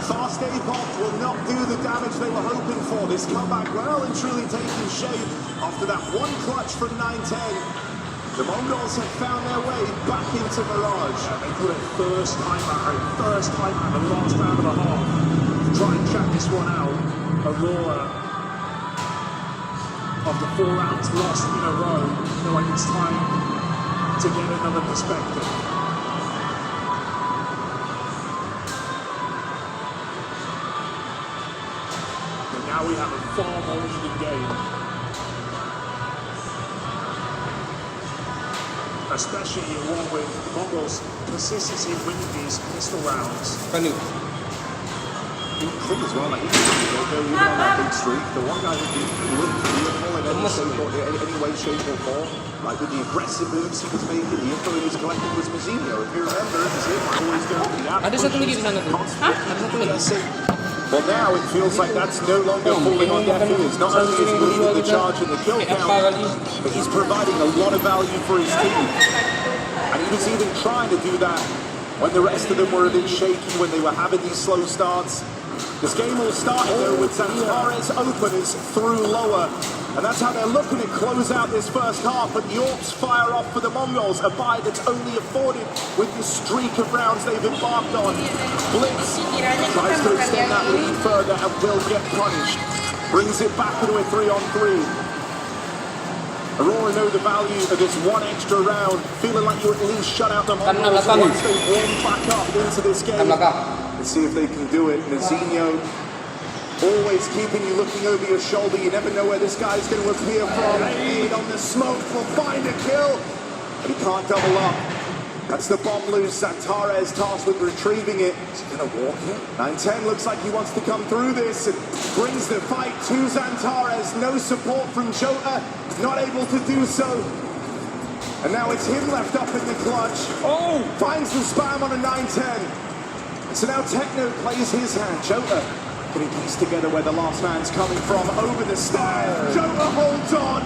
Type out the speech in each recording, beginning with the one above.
Fast A-Pop will not do the damage they were hoping for. This comeback well and truly taking shape after that one clutch from 910. The Mongols have found their way back into Mirage. They put it first time out the last round of the half. Try and track this one out. Aurora, after 4 rounds lost in a row, feel like it's time to get another perspective. But now we have a far more even game. Especially in one with Mongols' consistency in winning these pistol rounds. The thing as well, like, even on that big streak, the one guy who looked beautiful in any way, shape or form, like with the aggressive moves he was making, the info he was collecting was Mazzinho. If you remember, it was him always going to the out. Ada satu lagi di sana tuh. Hah? Ada satu lagi. Well, now it feels like that's no longer falling on deaf ears. Not only is he leading the charge in the kill count, but he's providing a lot of value for his team. And he was even trying to do that when the rest of them were a bit shaky, when they were having these slow starts. This game all started though with Antara's openers through lower, and that's how they're looking to close out this first half. But the Orcs fire off for the Mongols, a bye that's only afforded with the streak of rounds they've embarked on. Blitz tries to extend that lead further and will get punished. Brings it back into a 3-on-3. Aurora know the value of this one extra round, feeling like you at least shut out the Mongols once they warm back up into this game. Let's see if they can do it. Mazzinho always keeping you looking over your shoulder. You never know where this guy's going to appear from. Aid on the smoke will find a kill, but he can't double up. That's the bomb loose. Antara is tasked with retrieving it. Is he going to walk it? 910 looks like he wants to come through this and brings the fight to Antares. No support from Jota. Not able to do so. And now it's him left up in the clutch. Oh! Finds the spam on a 910. So now Techno plays his hand. Jota putting piece together where the last man's coming from. Over the stairs. Jota holds on.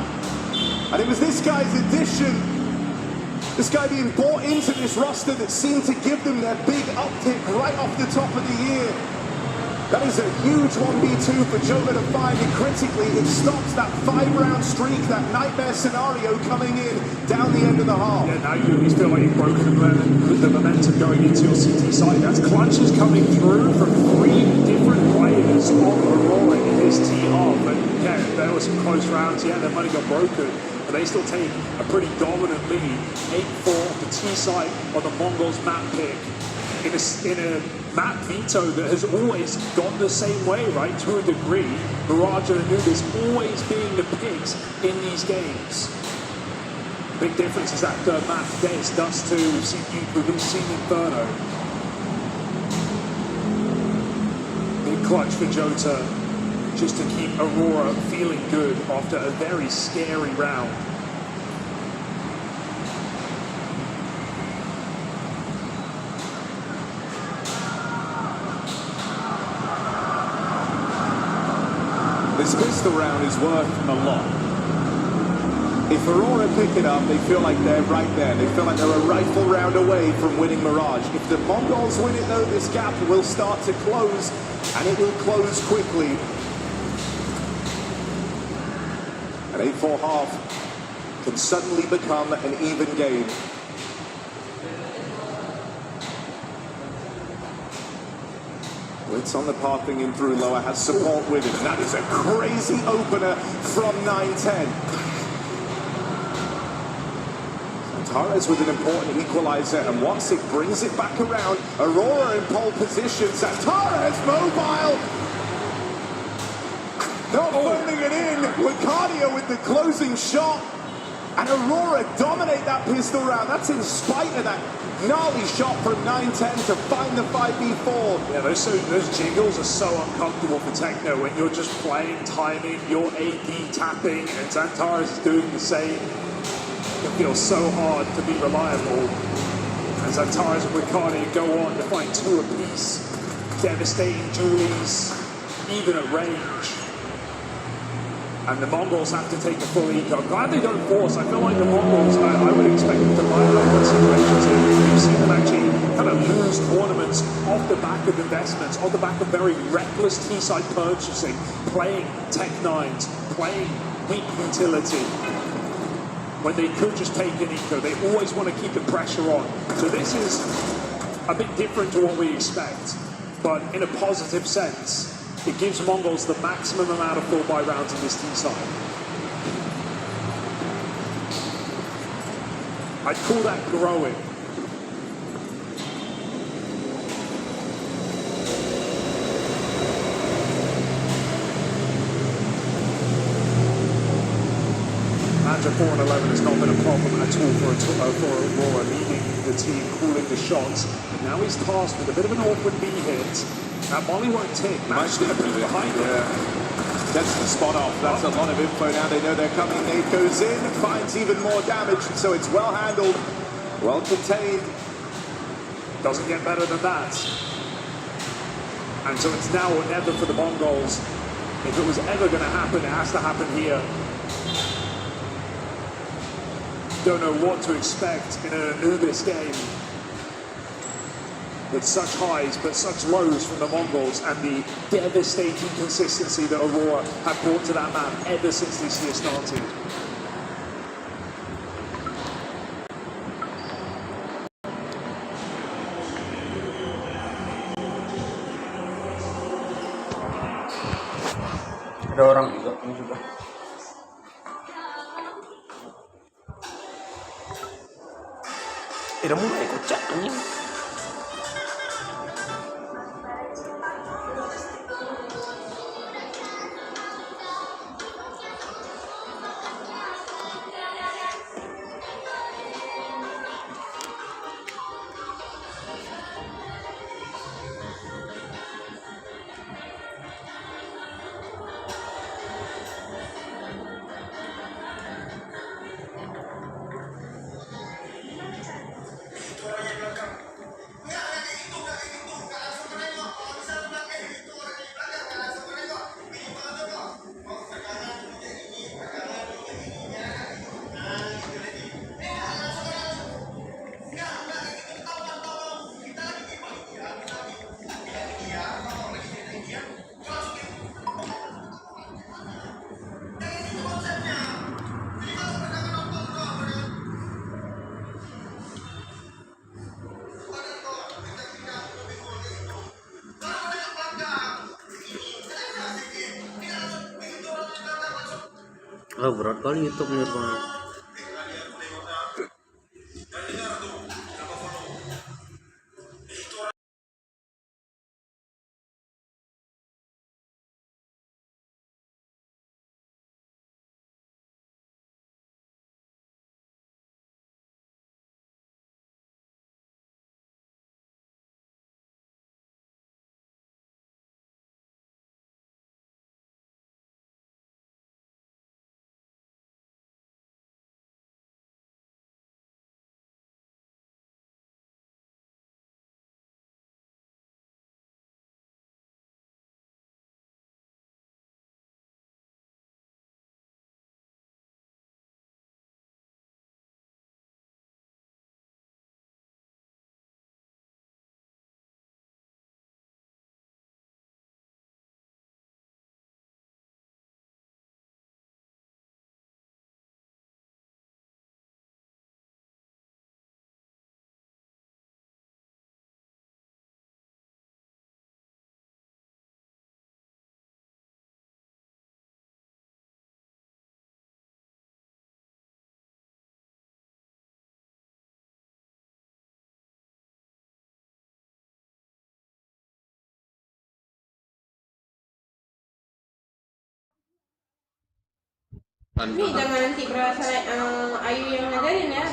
And it was this guy's addition. This guy being brought into this roster that seemed to give them their big uptick right off the top of the year. That is a huge 1v2 for Jota to find, and critically it stops that 5-round streak, that nightmare scenario coming in down the end of the half. Yeah, now you at least feel like you've broken the momentum going into your CT side. That's clutches coming through from 3 different players on Aurora in this T-half. But yeah, there were some close rounds. Yeah, their money got broken, but they still take a pretty dominant lead. 8-4 the T side on the Mongols map pick. In a map veto that has always gone the same way, right, to a degree. Mirage and Anubis always being the picks in these games. Big difference is that third map, Des, Dust 2, we've seen Inferno. Big clutch for Jota, just to keep Aurora feeling good after a very scary round. This pistol round is worth a lot. If Aurora pick it up, they feel like they're right there. They feel like they're a rifle round away from winning Mirage. If the Mongols win it though, this gap will start to close, and it will close quickly. An 8-4 half can suddenly become an even game. Blitz on the pathing in through lower, has support with it, and that is a crazy opener from 910. Antares with an important equalizer, and once it brings it back around, Aurora in pole position. Antares mobile! Not phoning it in, Wicardia with the closing shot. And Aurora dominate that pistol round. That's in spite of that gnarly shot from 910 to find the 5v4. Yeah, those jiggles are so uncomfortable for Techno when you're just playing, timing, your AD tapping, and Antares is doing the same. It feels so hard to be reliable. As Antares and Wicardia go on to find 2 apiece. Devastating duels, even at range. And the Mongols have to take the full eco. I'm glad they don't force. I feel like the Mongols, I would expect them to line up in situations here. We've seen them actually kind of lose tournaments off the back of investments, off the back of very reckless T-side purchasing, playing Tech 9s, playing weak utility, when they could just take an eco. They always want to keep the pressure on. So this is a bit different to what we expect, but in a positive sense, it gives Mongols the maximum amount of full buy rounds in this T-side. I'd call that growing. Manager 4 and 11 has not been a problem at all for Aurora, leading the team, calling the shots. And now he's tasked with a bit of an awkward B hit. That Molly won't tick. Matt's going to be behind him. That's the spot off. That's a lot of info now. They know they're coming. Nate goes in, finds even more damage. So it's well handled, well contained. Doesn't get better than that. And so it's now or never for the Mongols. If it was ever going to happen, it has to happen here. Don't know what to expect in an Anubis game with such highs but such lows from the Mongols, and the devastating consistency that Aurora have brought to that map ever since this year started. Ada orang juga, ini juga. Udah mulai kocak anjing. Oh, berat kali YouTube menurut gue. Ini jangan nanti berasa Ayu yang ngajarin ya.